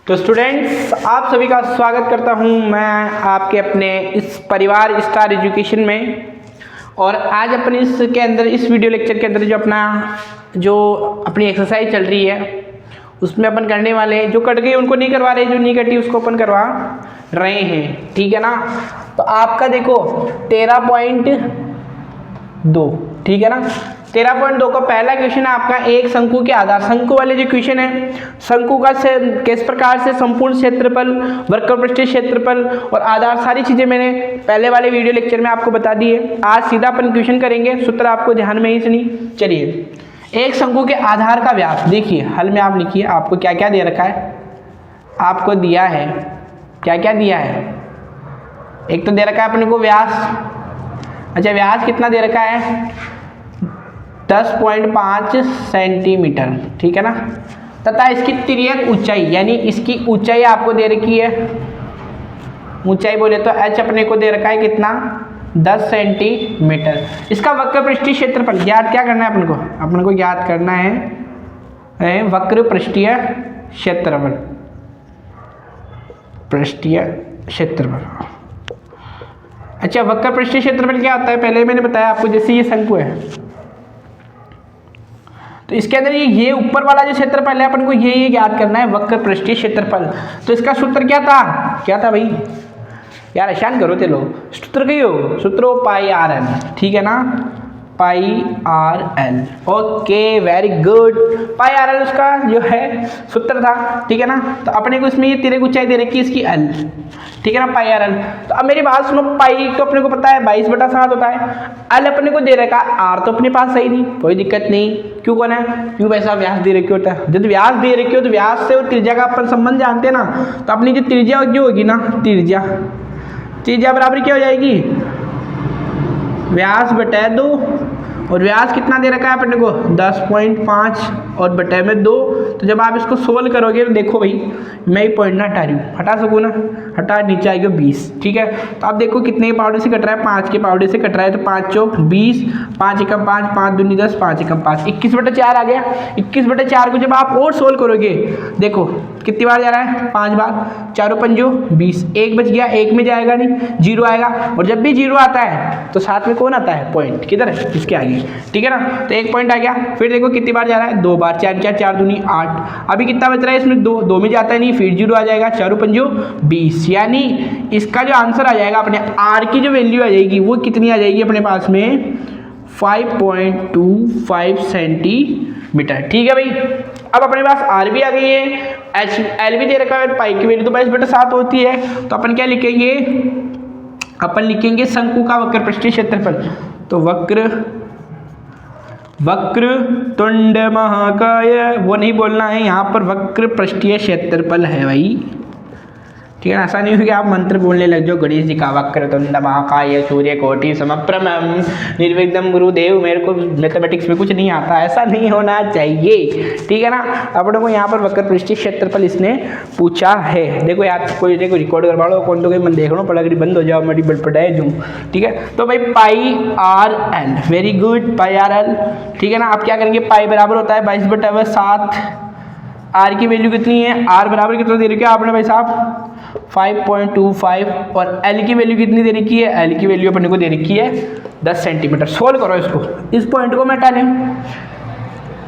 तो स्टूडेंट्स, आप सभी का स्वागत करता हूं मैं आपके अपने इस परिवार स्टार एजुकेशन में। और आज अपन इसके अंदर इस वीडियो लेक्चर के अंदर जो अपनी एक्सरसाइज चल रही है उसमें अपन करने वाले हैं। जो कट गई उनको नहीं करवा रहे, जो नहीं कटी उसको अपन करवा रहे हैं, ठीक है ना। तो आपका देखो 13.2, ठीक है ना। 13.2 का पहला क्वेश्चन है आपका, एक शंकु के आधार। शंकु वाले जो क्वेश्चन है, शंकु का किस प्रकार से संपूर्ण क्षेत्रफल, वक्रपृष्ठीय क्षेत्रफल और आधार, सारी चीजें मैंने पहले वाले वीडियो लेक्चर में आपको बता दी है। आज सीधा अपन क्वेश्चन करेंगे, सूत्र आपको ध्यान में ही सुनी। चलिए, एक शंकु के आधार का व्यास देखिए, हल में आप लिखिए आपको क्या क्या दे रखा है। आपको दिया है, क्या क्या दिया है। एक तो दे रखा है अपने को व्यास। अच्छा, व्यास कितना दे रखा है? 10.5 सेंटीमीटर, ठीक है ना। तथा इसकी तिर्यक ऊंचाई, यानी इसकी ऊंचाई आपको दे रखी है। ऊंचाई बोले तो h अपने को दे रखा है कितना? 10 सेंटीमीटर। इसका वक्रपृष्ठीय क्षेत्रफल ज्ञात क्या करना है अपन को ज्ञात करना है वक्रपृष्ठीय क्षेत्रफल, पृष्ठीय क्षेत्रफल। अच्छा, वक्रपृष्ठीय क्षेत्रफल क्या होता है? पहले मैंने बताया आपको, जैसे ये शंकु है तो इसके अंदर ये ऊपर वाला जो क्षेत्रफल है अपन को ये ज्ञात करना है, वक्रपृष्ठीय क्षेत्रफल। तो इसका सूत्र क्या था भाई? यार आसान करो ते लोग, सूत्र कही हो, सूत्र पाई आर एल, ठीक है ना, pi R L. Okay, very good. Pi R L उसका जो है सूत्र था, ठीक है ना। तो अपने को इसमें ये तिर्यक ऊंचाई दे रखी है इसकी एल, ठीक है ना, पाई आर एल। तो अब मेरी बात सुनो, पाई तो अपने को पता है 22/7 होता है। एल अपने को दे रखा, आर तो अपने पास सही नहीं, कोई दिक्कत नहीं। क्यों कौन है? क्यों वैसा व्यास दे रखे होता है। जब व्यास दे रखे हो तो व्यास से और त्रिज्या का अपन संबंध जानते हैं ना। तो अपनी जो त्रिज्या जो होगी ना, त्रिज्या बराबर क्या हो जाएगी? व्यास बटा 2, और व्यास कितना दे रखा है अपने को? 10.5 और बटे में 2। तो जब आप इसको सोल्व करोगे तो देखो भाई, मैं ही पॉइंट ना हटा रही हूँ, हटा सकूँ ना, हटा, नीचे आएगा 20, ठीक है। तो आप देखो कितने के पावड़े से कट रहा है? 5 के पावड़े से कट रहा है। तो 5 चौक 20, 5 एकम 5, 5 दूनी 10, 5 एकम 5, 21/4 आ गया। 21/4 को जब आप और सोल्व करोगे, देखो कितनी बार जा रहा है? 5 बार। 4 पंजो 20, 1 बच गया, 1 में जाएगा नहीं, 0 आएगा। और जब भी 0 आता है तो साथ में कौन आता है? पॉइंट। किधर है? इसके आगे, ठीक है ना। तो 1 पॉइंट आ गया। फिर देखो कितनी बार जा रहा है? 2 बार। 4 4 दूनी 8। अभी कितना बच रहा है इसमें? 2 में जाता है नहीं, फिर 0 आ जाएगा। 4 पंजो 20, यानी इसका जो आंसर आ जाएगा अपने आर की जो वैल्यू आ जाएगी वो कितनी आ जाएगी अपने पास में? 5.25 सेंटीमीटर, ठीक है भाई। अब अपने पास आर भी आ गई है, एच एल भी दे रखा है, पाई की वैल्यू तो 22/7 होती है। तो अपन क्या लिखेंगे? अपन लिखेंगे शंकु का वक्रपृष्ठीय क्षेत्रफल। तो वक्र तुंड महाकाय, वो नहीं बोलना है, यहाँ पर वक्रपृष्ठीय क्षेत्रफल है भाई, ठीक है ना। ऐसा नहीं हो कि आप मंत्र बोलने लग जाओ, गणेश जी का वक्र तुंड महाकाय सूर्य कोटि समप्रभ निर्विघ्नं गुरुदेव, मेरे को मैथमेटिक्स में कुछ नहीं आता, ऐसा नहीं होना चाहिए, ठीक है ना। अपने को यहाँ पर वक्रपृष्ठीय क्षेत्रफल इसने पूछा है। देखो यार, कोई देखो रिकॉर्ड करवा लो, कौन तो कोई मन देखना पड़ा, बंद हो जाओ, मेरी बड़पटाए दूँ, ठीक है। तो भाई पाई R L, very good, pi R L, ठीक है ना। आप क्या करेंगे? पाई बराबर होता है 22/7। आर की वैल्यू कितनी है? आर बराबर कितना दे रखा है आपने भाई साहब? 5.25। और एल की वैल्यू कितनी दे रखी है? एल की वैल्यू अपने को दे रखी है 10 सेंटीमीटर। सोल्व करो इसको, इस पॉइंट को मैं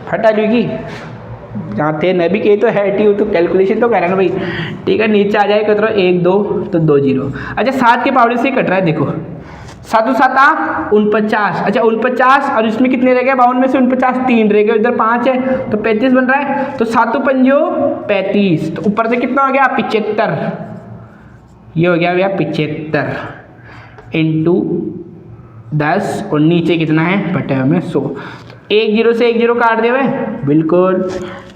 हटा लूँगी, जहाँ थे नबी के तो है टी, तो कैलकुलेशन तो करें ना भाई, ठीक है। नीचे आ जाएगा कितना? 1 2 तो 2 0। अच्छा, 7 के पावड़े से कट रहा है, देखो 7 7 49। अच्छा 49, और इसमें कितने रह गए? 52 में से 49 3 रह गए, इधर 5 है तो 35 बन रहा है। तो 7 पंजो 35, तो ऊपर से कितना हो गया? 75। ये हो गया भैया 75 इंटू 10, और नीचे कितना है? बटे में 100। 1 0 से 1 0 काट दे भाई, बिल्कुल।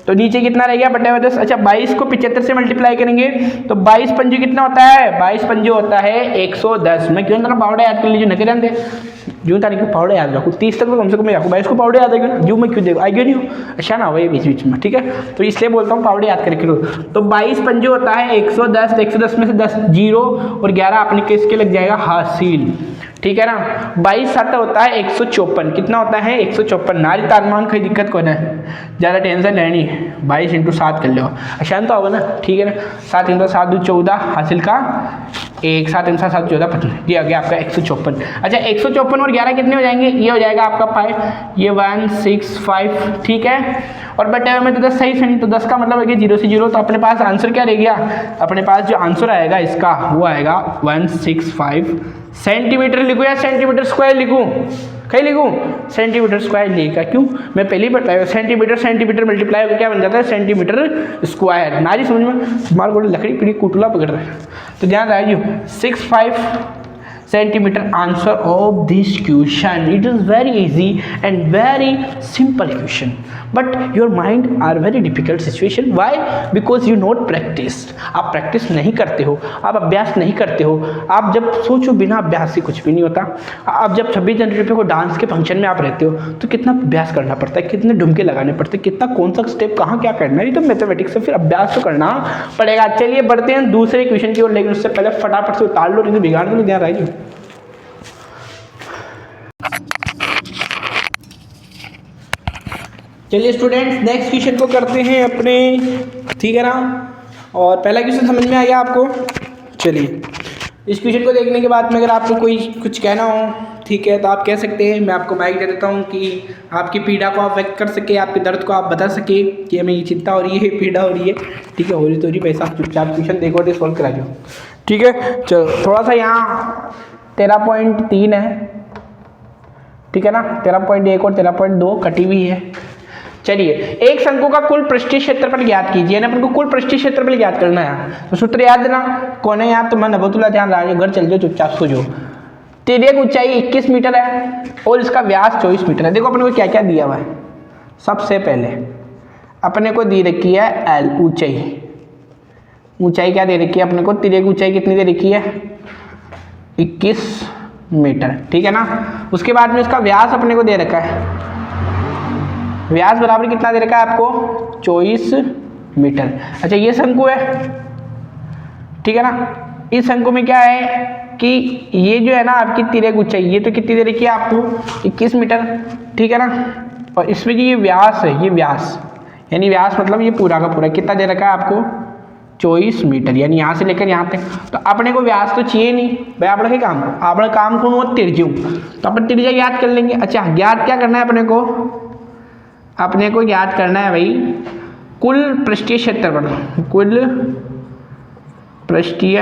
तो नीचे कितना रह गया? बटे में 10। अच्छा, 22 को 75 से मल्टीप्लाई करेंगे तो 22 पंजो कितना होता है? 22 पंजो होता है 110। मैं क्यों ना पावड़े याद कर लीजिए, न करें दे जूँ तारीख को पावड़े याद रखूँ, 30 तक तो कम से कम मैं रखूँ, 22 को पावड़े याद आएगा, जूँ मैं क्यों देखो आएगा नहीं हो, अच्छा ना हो ये बीच में, ठीक है। तो इसलिए बोलता हूँ पावड़े याद करके लो। तो 22 पंजो होता है 110, 110 में से 10 0 और 11 अपने केस के लग जाएगा हासिल, ठीक है ना। 22 होता है 154, कितना होता है 154। नारी तापमान कोई दिक्कत कौन है, ज़्यादा टेंशन रहनी है। 22 × 7 कर लो, आसान तो होगा ना, ठीक है ना। 7 × 7 = 14 हासिल का 1, 7 × 7 = 14 15, ये आ गया आपका 154। अच्छा 154 और 11 कितने हो जाएंगे, ये हो जाएगा आपका 5, ये 165, ठीक है। और बटे हुए में तो 10 सही से नहीं, तो 10 का मतलब है कि 0 से 0, तो अपने पास आंसर क्या रह गया, अपने पास जो आंसर आएगा इसका वो आएगा 165 सेंटीमीटर। लिखूँ या सेंटीमीटर स्क्वायर लिखूँ, कहीं लिखूँ सेंटीमीटर स्क्वायर लिखा, क्यों मैं पहले ही बताया सेंटीमीटर सेंटीमीटर मल्टीप्लाई होकर क्या बन जाता है सेंटीमीटर स्क्वायर। नारी समझ में, तुम्हारे को लकड़ी पीड़ी कुटला पकड़ रहा है, तो ध्यान रखिए 65 centimeter answer of this question. It is very easy and very simple question, but your mind are very difficult situation. Why? Because you not practiced. आप प्रैक्टिस नहीं करते हो, आप अभ्यास नहीं करते हो। आप जब सोचो बिना अभ्यास से कुछ भी नहीं होता। आप जब 26 जनवरी पे को डांस के फंक्शन में आप रहते हो तो कितना अभ्यास करना पड़ता है, कितने ढुमके लगाने पड़ते हैं, कितना कौन सा स्टेप कहाँ क्या करना है, ये तो मैथमेटिक्स से फिर अभ्यास तो करना पड़ेगा। चलिए बढ़ते हैं दूसरे क्वेश्चन की ओर, लेकिन उससे पहले फटाफट से उतार लो, नहीं तो बिगाड़ दो, ध्यान रखिए। चलिए स्टूडेंट्स नेक्स्ट क्वेश्चन को करते हैं अपने, ठीक है ना। और पहला क्वेश्चन समझ में आ गया आपको। चलिए इस क्वेश्चन को देखने के बाद में अगर आपको कोई कुछ कहना हो, ठीक है, तो आप कह सकते हैं। मैं आपको माइक दे देता हूँ कि आपकी पीड़ा को आप व्यक्त कर सके, आपके दर्द को आप बता सके कि हमें ये चिंता हो रही है, पीड़ा हो रही है, ठीक है। हो रही तो रही पैसा, चुपचाप क्वेश्चन देखो और सॉल्व करा दो, ठीक है। चलो थोड़ा सा यहाँ 13.3 है, ठीक है ना। 13.1 और 13.2 कटी हुई है। चलिए एक शंकु का कुल पृष्ठीय क्षेत्रफल ज्ञात कीजिए ना, अपन को कुल पृष्ठीय क्षेत्रफल ज्ञात करना है। तो सूत्र याद देना कौन है यार, तो मन नबतुल्ला ध्यान रहा, घर चल जाओ चुपचाप सो जाओ। तिर्यक ऊंचाई 21 मीटर है और इसका व्यास 24 मीटर है। देखो अपने को क्या क्या दिया हुआ है। सबसे पहले अपने को दी रखी है एल ऊंचाई, ऊंचाई क्या दे रखी है अपने को, तिर्यक ऊंचाई कितनी दे रखी है 21 मीटर, ठीक है ना। उसके बाद में इसका व्यास अपने को दे रखा है, व्यास बराबर कितना दे रखा है आपको 24 मीटर। अच्छा ये शंकु है, ठीक है ना। इस शंकु में क्या है कि ये जो है ना आपकी तिर्यक ऊंचाई, ये तो कितनी दे रखी है आपको 21 मीटर, ठीक है ना। और इसमें जो ये व्यास है, ये व्यास यानी व्यास मतलब ये पूरा का पूरा कितना दे रखा है आपको 24 मीटर, यानी यहाँ से लेकर यहाँ तक। तो अपने को व्यास तो चाहिए नहीं भाई, अपने के काम अपना काम कौन हो त्रिज्या, तो अपन त्रिज्या याद कर लेंगे। अच्छा ज्ञात क्या करना है अपने को, अपने को याद करना है भाई कुल पृष्ठीय क्षेत्रफल, कुल पृष्ठीय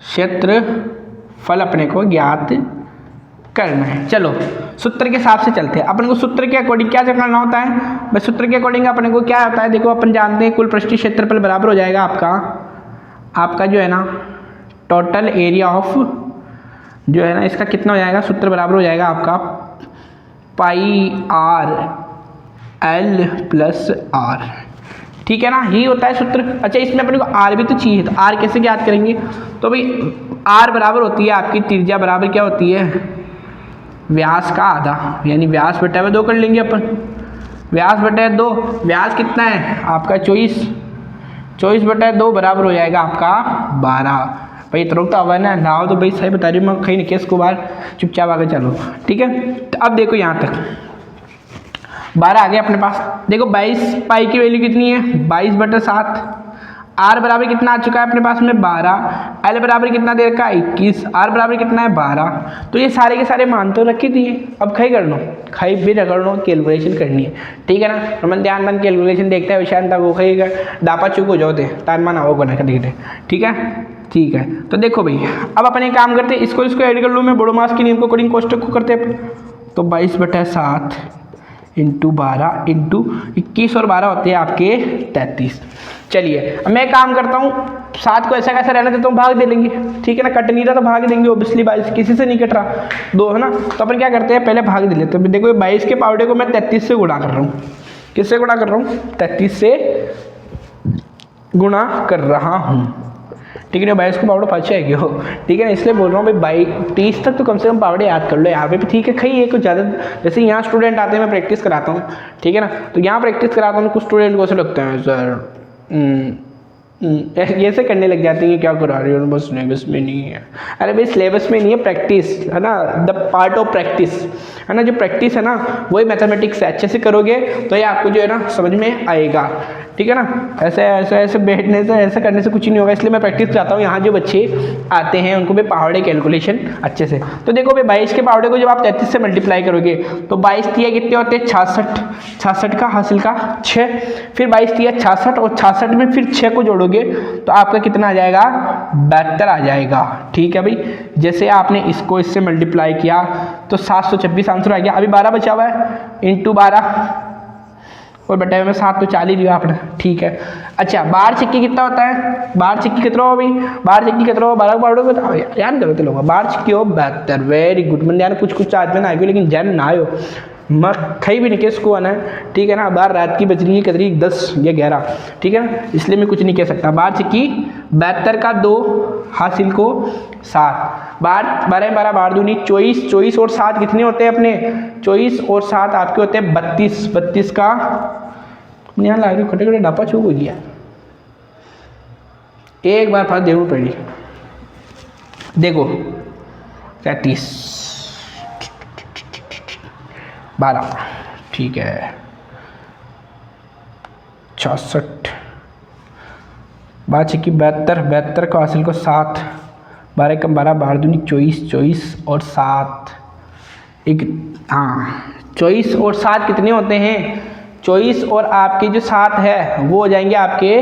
क्षेत्रफल अपने को ज्ञात करना है। चलो सूत्र के हिसाब से चलते हैं। अपन को सूत्र के अकॉर्डिंग क्या करना होता है भाई, सूत्र के अकॉर्डिंग अपने को क्या होता है, देखो अपन जानते हैं कुल पृष्ठीय क्षेत्रफल बराबर हो जाएगा आपका जो है ना टोटल एरिया ऑफ जो है ना, इसका कितना हो जाएगा, सूत्र बराबर हो जाएगा आपका πr/l + r, ठीक है ना। यही होता है सूत्र। अच्छा इसमें अपने को r भी तो चाहिए, तो r कैसे ज्ञात करेंगे, तो भाई r बराबर होती है आपकी त्रिज्या बराबर क्या होती है व्यास का आधा, यानी व्यास बटा 2 कर लेंगे अपन। व्यास बटा 2, व्यास कितना है आपका 24 बटा 2 बराबर हो जाएगा आपका 12। भाई इतना तो आवा ना नाव, तो भाई सही बता रही हूँ मैं, कहीं नहीं केस को बाहर चुपचाप आगे चलो, ठीक है। तो अब देखो यहाँ तक 12 आ गया अपने पास। देखो 22 पाई की वैल्यू कितनी है 22/7, आर बराबर कितना आ चुका है अपने पास में 12, एल बराबर कितना दे रखा है 21, आर बराबर कितना है 12। तो ये सारे के सारे मान तो रखे दिए, अब खाई कर लो, खाई भी रगड़ लो, कैलकुलेशन करनी है, ठीक है ना। मन ध्यान मन कैलकुलेशन देखता है विशांत वो खाई दापा चुक हो जाओ दे तान मान आओ बना कर देख, ठीक है ठीक है। तो देखो भाई अब अपन एक काम करते हैं, इसको ऐड कर लूँ मैं, बड़ो मास के नियम को अकॉर्डिंग कोष्टक को करते हैं। तो 22/7 × 12 × 21 और 12 होते हैं आपके 33। चलिए अब मैं काम करता हूँ, 7 को ऐसा कैसा रहना देता हूँ, भाग दे लेंगे, ठीक है ना। कट नहीं रहा तो भाग देंगे, ओबियसली 22 किसी से नहीं कट रहा 2 है ना, तो अपन क्या करते हैं पहले भाग दे लेते हैं। देखो 22 के पावड़े को मैं 33 से गुणा कर रहा हूँ, किससे गुणा कर रहा हूँ 33 से गुणा कर रहा हूँ, ठीक है ना। 22 को पावड़े पाछे आएगी हो, ठीक है ना, इसलिए बोल रहा हूँ भाई 23 तक तो कम से कम पावड़े याद कर लो यहाँ पे भी, ठीक है। खाई एक ज़्यादा जैसे यहाँ स्टूडेंट आते हैं मैं प्रैक्टिस कराता हूँ, ठीक है ना, तो यहाँ प्रैक्टिस कराता हूँ कुछ स्टूडेंट को ऐसे लगता है सर ऐसे करने लग जाते हैं, क्या करा रहे हो, बस सिलेबस में नहीं है। अरे भाई सिलेबस में नहीं है, प्रैक्टिस है ना, द पार्ट ऑफ प्रैक्टिस है ना, जो प्रैक्टिस है ना वही मैथमेटिक्स है। अच्छे से करोगे तो ये आपको जो है ना समझ में आएगा, ठीक है ना। ऐसे ऐसे ऐसे बैठने से ऐसे करने से कुछ नहीं होगा, इसलिए मैं प्रैक्टिस चाहता हूँ। यहाँ जो बच्चे आते हैं उनको भी पहाड़े कैलकुलेशन अच्छे से। तो देखो भाई 22 के पहाड़े को जब आप 33 से मल्टीप्लाई करोगे तो 22 तिया कितने होते हैं 66, 66 का हासिल का 6, फिर 22 तिया 66 और 66 में फिर 6 को जोड़ोगे तो आपका कितना आ जाएगा 72 आ जाएगा, ठीक है भाई। जैसे आपने इसको इससे मल्टीप्लाई किया तो 726 आंसर आ गया। अभी 12 बचा हुआ है, इंटू 12 और बटे में 7 तो 40 दिया आपने, ठीक है। अच्छा 12 छक्के कितना होता है, 12 छक्के कितना हो भाई, 12 छक्के कितना हो, 12 पढ़ो बताओ याद करो तो लोग। 12 छक्के हो 72, वेरी गुड। मैंने यार कुछ आज में ना आएगी लेकिन जैन ना आयो मैं खई भी नहीं के इसको आना है, ठीक है ना। बार रात की बज रही है कतरी 10 या 11, ठीक है ना, इसलिए मैं कुछ नहीं कह सकता। 12 छक्की 72 का 2 हासिल को 7, 12 12 12 दूनी 24, 24 और 7 कितने होते हैं अपने, 24 और 7 आपके होते हैं 32, 32 का यहाँ ला रही खटे खटे डापा छू हो गया। एक बार फर्स्ट जरूर पड़ी, देखो 33 12, ठीक है 66, 12 छक्की 72, 72 को हासिल को 7, 12 कम 12, 12 दूनी 24, 24 और 7 एक, हाँ 24 और 7 कितने होते हैं, 24 और आपके जो 7 है वो हो जाएंगे आपके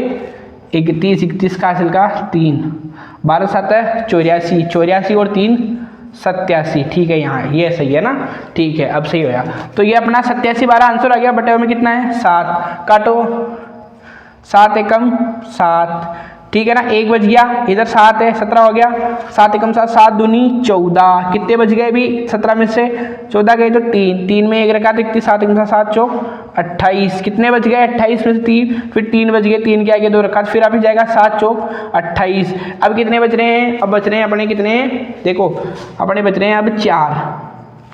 31, 31 का हासिल का 3, 12 7 है 84, 84 और 3 87, ठीक है। यहाँ ये सही है ना, ठीक है अब सही होया। तो ये अपना 87 12 आंसर आ गया। बटे में कितना है 7, काटो 7 एकम 7, ठीक है ना। 1 बच गया, इधर 7 है 17 हो गया, 7 एकम 7, 7 दूनी 14, कितने बच गए भी 17 में से 14 गए तो 3, 3 में 1 रखा तो 31, 7 एकम 7 चौक 28, कितने बच गए 28 में से 3, फिर 3 बच गए, 3 के आगे 2 रखा फिर आप ही जाएगा 7 चौक 28। अब कितने बच रहे हैं, अब बच रहे हैं अपने कितने, देखो अपने बच रहे हैं अब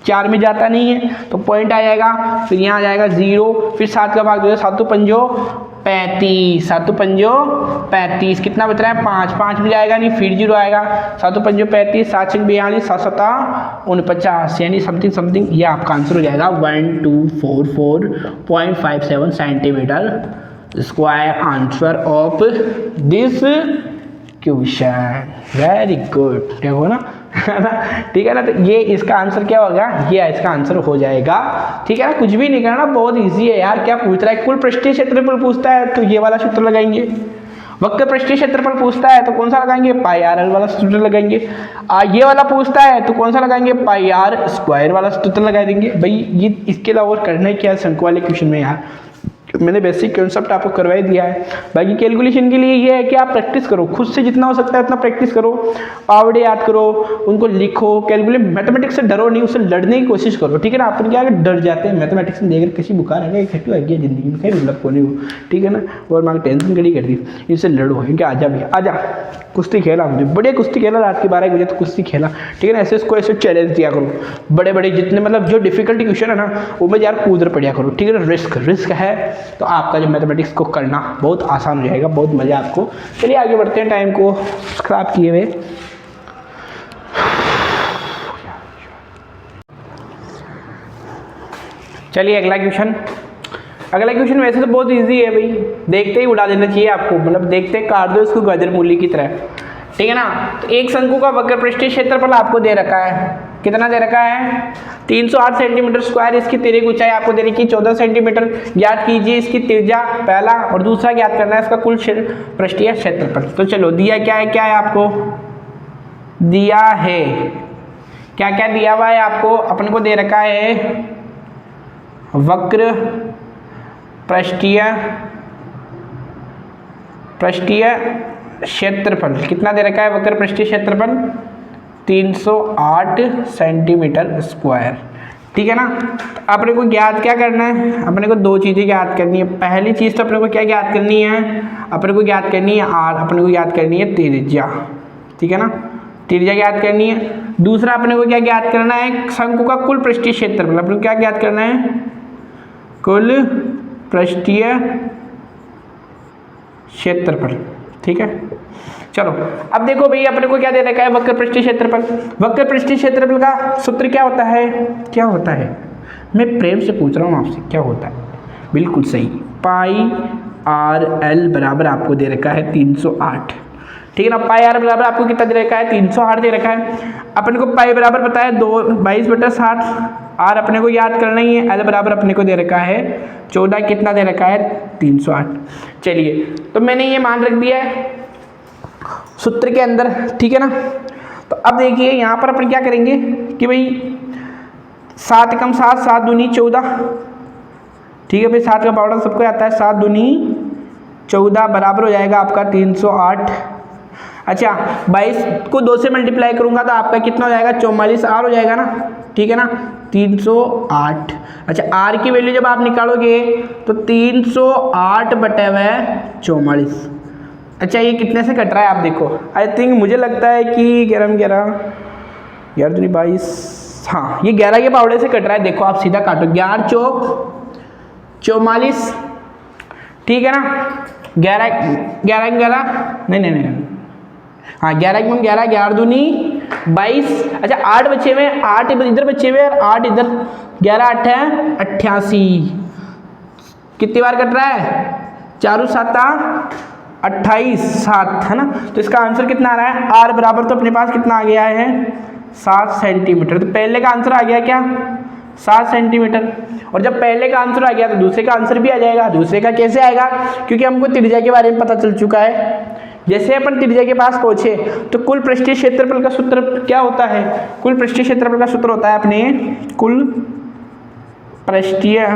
4 में जाता नहीं है तो पॉइंट आ जाएगा, फिर यहाँ आ जाएगा 0, फिर 7 का भाग दो 7 तो 5 35, 7 तो 5 35, कितना बच रहा है 5, 5 में जाएगा नहीं फिर 0 आएगा, 7 तो 5 35, 7 6 42, 7 7 49, यानी समथिंग समथिंग ये आपका आंसर हो जाएगा 1244.57 centimetre square answer of this question. Very good, देखो ना ठीक है ना। तो ये इसका आंसर क्या होगा, ये इसका आंसर हो जाएगा, ठीक है ना। कुछ भी नहीं करना, बहुत इजी है यार। क्या पूछ रहा है, कुल पृष्ठीय क्षेत्रफल पूछता है तो ये वाला सूत्र लगाएंगे, वक्र पृष्ठीय क्षेत्रफल पूछता है तो कौन सा लगाएंगे, पाई आर एल वाला सूत्र लगाएंगे। ये वाला पूछता है तो कौन सा लगाएंगे, पाई आर स्क्वायर वाला सूत्र लगा देंगे। भाई ये इसके अलावा और करना है क्या शंकु वाले क्वेश्चन में यार, मैंने बेसिक कॉन्सेप्ट आपको करवा ही दिया है। बाकी कैलकुलेशन के लिए ये है कि आप प्रैक्टिस करो, खुद से जितना हो सकता है उतना प्रैक्टिस करो, पावड़े याद करो, उनको लिखो, कैलकुलेट। मैथमेटिक्स से डरो नहीं, उससे लड़ने की कोशिश करो, ठीक है ना। अपन क्या डर जाते हैं मैथमेटिक्स में देखकर, किसी बुखार है एक खट्टू आ गया जिंदगी में, कहीं मतलब को नहीं हो, ठीक है ना। और मांग टेंशन खड़ी कर दी, इनसे लड़ो, इनके आजा भैया आजा, कुश्ती खेला मुझे, बड़े कुश्ती खेला रात के 12 बजे तो कुश्ती खेला, ठीक है ना। ऐसे इसको ऐसे चैलेंज दिया करो, बड़े बड़े जितने मतलब जो डिफिकल्टी क्वेश्चन है ना वो में यार कूद पड़ा करो, ठीक है ना। रिस्क है तो आपका जो मैथमेटिक्स को करना बहुत आसान हो जाएगा, बहुत मजा आपको। चलिए आगे बढ़ते हैं, टाइम को खराब किए हुए। चलिए अगला क्वेश्चन वैसे तो बहुत इजी है भाई, देखते ही उड़ा देना चाहिए आपको, मतलब देखते काट दो इसको गाजर मूली की तरह, ठीक है ना। तो एक शंकु का वक्र पृष्ठीय क्षेत्रफल आपको दे रखा है, कितना दे रखा है 308 सेंटीमीटर स्क्वायर। इसकी तिर्यक ऊंचाई आपको दे रखी है 14 सेंटीमीटर। ज्ञात कीजिए इसकी त्रिज्या पहला, और दूसरा ज्ञात करना है इसका कुल पृष्ठीय क्षेत्रफल। तो चलो दिया क्या है आपको, दिया है क्या क्या दिया हुआ है आपको, अपन को दे रखा है वक्र पृष्ठीय क्षेत्रफल, कितना दे रखा है वक्र पृष्ठीय क्षेत्रफल 308 सेंटीमीटर स्क्वायर, ठीक है ना। तो अपने को ज्ञात क्या करना है, अपने को दो चीज़ें ज्ञात करनी है। पहली चीज़ तो अपने को क्या ज्ञात करनी है, अपने को ज्ञात करनी है आर, अपने को ज्ञात करनी है त्रिज्या, ठीक है ना, त्रिज्या ज्ञात करनी है। दूसरा अपने को क्या ज्ञात करना है, शंकु का कुल पृष्ठीय क्षेत्रफल, अपने को क्या ज्ञात करना है, कुल पृष्ठीय क्षेत्रफल, ठीक है। चलो अब देखो भैया अपने को क्या दे रखा है, वक्र पृष्ठीय क्षेत्रफल। वक्र पृष्ठीय क्षेत्रफल का सूत्र क्या होता है, क्या होता है, मैं प्रेम से पूछ रहा हूँ आपसे, क्या होता है? बिल्कुल सही, पाई आर एल बराबर आपको दे रखा है 308, ठीक है ना। पाई आर बराबर आपको कितना दे रखा है, 308 दे रखा है। अपन को पाई बराबर पता है 22/60, आर अपने को याद करना ही है, एल बराबर अपने को दे रखा है 14, कितना दे रखा है 308। चलिए तो मैंने ये मान रख दिया है सूत्र के अंदर, ठीक है ना। तो अब देखिए यहाँ पर अपन क्या करेंगे कि भाई 7 कम 7, 7 दूनी 14, ठीक है भाई 7 का पाउडर सबको आता है, 7 दूनी 14 बराबर हो जाएगा आपका 308। अच्छा 22 को 2 से मल्टीप्लाई करूंगा तो आपका कितना हो जाएगा, 44 आर हो जाएगा ना, ठीक है ना, 308। अच्छा आर की वैल्यू जब आप निकालोगे तो 308/44। अच्छा ये कितने से कट रहा है आप देखो, आई थिंक मुझे लगता है कि 11 दूनी 22, हाँ ये 11 के पाउडर से कट रहा है। देखो आप सीधा काटो, 11 चौक 44, ठीक है ना, 11 नहीं, हाँ 11 × 11, 11 दूनी 22। अच्छा 8 बचे हुए, 8 इधर बचे हुए और 8 इधर, 11 8 है 88, कितनी बार कट रहा है, 4 7 28, 7 है ना। तो इसका आंसर कितना आ रहा है, आर बराबर तो अपने पास कितना आ गया है 7 सेंटीमीटर। तो पहले का आंसर आ गया क्या, 7 सेंटीमीटर। और जब पहले का आंसर आ गया तो दूसरे का आंसर भी आ जाएगा। दूसरे का कैसे आएगा, क्योंकि हमको त्रिज्या के बारे में पता चल चुका है। जैसे अपन त्रिज्या के पास पहुंचे तो कुल पृष्ठीय क्षेत्रफल का सूत्र क्या होता है, कुल पृष्ठीय क्षेत्रफल का सूत्र होता है अपने कुल पृष्ठीय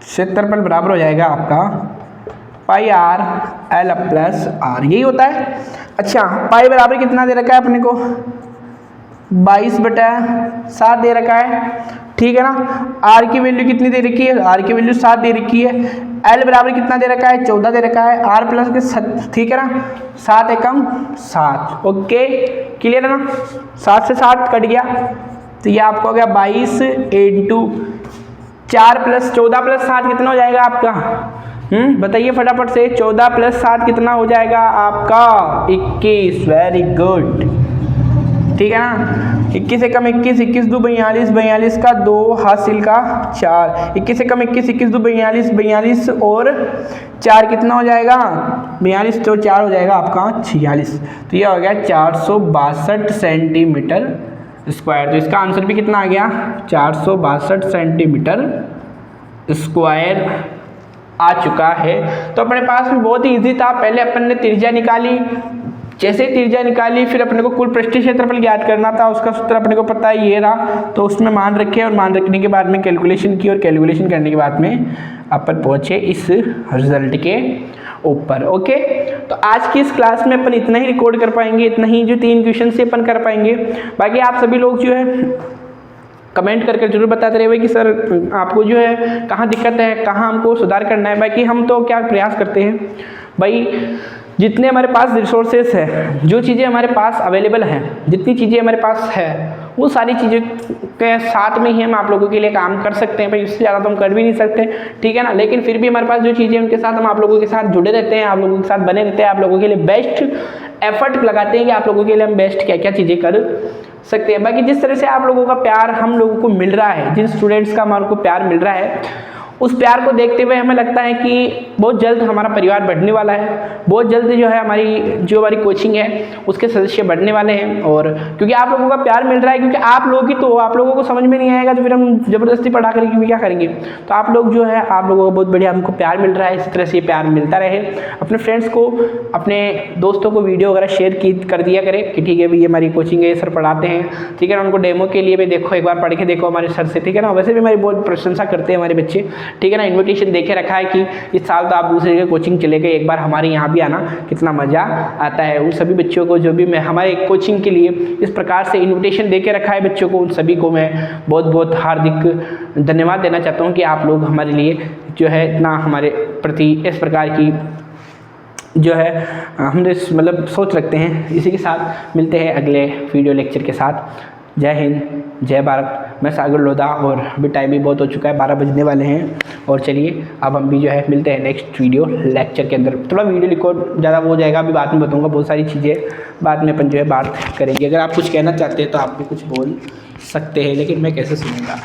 क्षेत्रफल बराबर हो जाएगा आपका पाई आर एल प्लस आर, यही होता है। अच्छा पाई बराबर कितना दे रखा है अपने को, 22/7 दे रखा है, ठीक है ना। आर की वैल्यू कितनी दे रखी है, आर की वैल्यू 7 दे रखी है। एल बराबर कितना दे रखा है, 14 दे रखा है। आर प्लस के 7, ठीक है ना, 7 एकम 7, ओके क्लियर है ना। 7 से 7 कट गया तो ये आपको हो गया 22 × 4 + 14 + 7 कितना हो जाएगा आपका, बताइए फटाफट से। 14 + 7 कितना हो जाएगा आपका 21, वेरी गुड, ठीक है ना। 21 एकम 21, 21 2 42, 42 का 2 हासिल का 4, 21 एकम 21, 21 2 42, 42 और 4 कितना हो जाएगा, 42 तो 4 हो जाएगा आपका 46। तो ये हो गया 462 सेंटीमीटर स्क्वायर। तो इसका आंसर भी कितना आ गया, 462 सेंटीमीटर स्क्वायर आ चुका है। तो अपने पास में बहुत ही ईजी था, पहले अपन ने त्रिज्या निकाली, जैसे त्रिज्या निकाली फिर अपने को कुल पृष्ठीय क्षेत्रफल ज्ञात करना था, उसका सूत्र अपने को पता है ये रहा। तो उसमें मान रखे और मान रखने के बाद में कैलकुलेशन की और कैलकुलेशन करने के बाद में अपन पहुंचे इस रिजल्ट के ऊपर, ओके। तो आज की इस क्लास में अपन इतना ही रिकॉर्ड कर पाएंगे, इतना ही जो 3 क्वेश्चन से अपन कर पाएंगे। बाकी आप सभी लोग जो है कमेंट करके जरूर बताते रहे कि सर आपको जो है कहाँ दिक्कत है, कहाँ हमको सुधार करना है। बाकी हम तो क्या प्रयास करते हैं भाई, जितने हमारे पास रिसोर्सेस है, जो चीज़ें हमारे पास अवेलेबल हैं, जितनी चीज़ें हमारे पास है वो सारी चीज़ें के साथ में ही हम आप लोगों के लिए काम कर सकते हैं भाई, इससे ज़्यादा तो हम कर भी नहीं सकते, ठीक है ना। लेकिन फिर भी हमारे पास जो चीज़ें उनके साथ हम आप लोगों के साथ जुड़े रहते हैं, आप लोगों के साथ बने रहते हैं, आप लोगों के लिए बेस्ट एफर्ट लगाते हैं कि आप लोगों के लिए हम बेस्ट क्या क्या चीज़ें कर सकते हैं। बाकी जिस तरह से आप लोगों का प्यार हम लोगों को मिल रहा है, जिन स्टूडेंट्स का हमारे को प्यार मिल रहा है, उस प्यार को देखते हुए हमें लगता है कि बहुत जल्द हमारा परिवार बढ़ने वाला है, बहुत जल्द जो है हमारी कोचिंग है उसके सदस्य बढ़ने वाले हैं। और क्योंकि आप लोगों का प्यार मिल रहा है, क्योंकि आप लोग ही तो, आप लोगों को समझ में नहीं आएगा तो फिर हम ज़बरदस्ती पढ़ा करके क्या करेंगे। तो आप लोग जो है, आप लोगों को बहुत बढ़िया हमको प्यार मिल रहा है, इसी तरह से प्यार मिलता रहे। अपने फ्रेंड्स को, अपने दोस्तों को वीडियो वगैरह शेयर कर दिया करें कि ठीक है भाई ये हमारी कोचिंग है, सर पढ़ाते हैं, ठीक है ना। उनको डेमो के लिए भी देखो, एक बार पढ़ के देखो हमारे सर से, ठीक है ना। वैसे भी हमारी बहुत प्रशंसा करते हैं हमारे बच्चे, ठीक है ना। इन्विटेशन देके रखा है कि इस साल तो आप दूसरी जगह कोचिंग चले गए, एक बार हमारे यहाँ भी आना, कितना मज़ा आता है। उन सभी बच्चों को जो भी मैं हमारे कोचिंग के लिए इस प्रकार से इन्विटेशन देके रखा है बच्चों को, उन सभी को मैं बहुत बहुत हार्दिक धन्यवाद देना चाहता हूँ कि आप लोग हमारे लिए जो है इतना हमारे प्रति इस प्रकार की जो है हमने मतलब सोच रखते हैं। इसी के साथ मिलते हैं अगले वीडियो लेक्चर के साथ। जय हिंद, जय भारत, मैं सागर लोधा, और अभी टाइम भी बहुत हो चुका है, 12 बजने वाले हैं। और चलिए अब हम भी जो है मिलते हैं नेक्स्ट वीडियो लेक्चर के अंदर। थोड़ा वीडियो रिकॉर्ड ज़्यादा वो हो जाएगा, अभी बाद में बताऊँगा, बहुत सारी चीज़ें बाद में अपन जो है बात करेंगे। अगर आप कुछ कहना चाहते हैं तो आप भी कुछ बोल सकते हैं, लेकिन मैं कैसे सुनूँगा।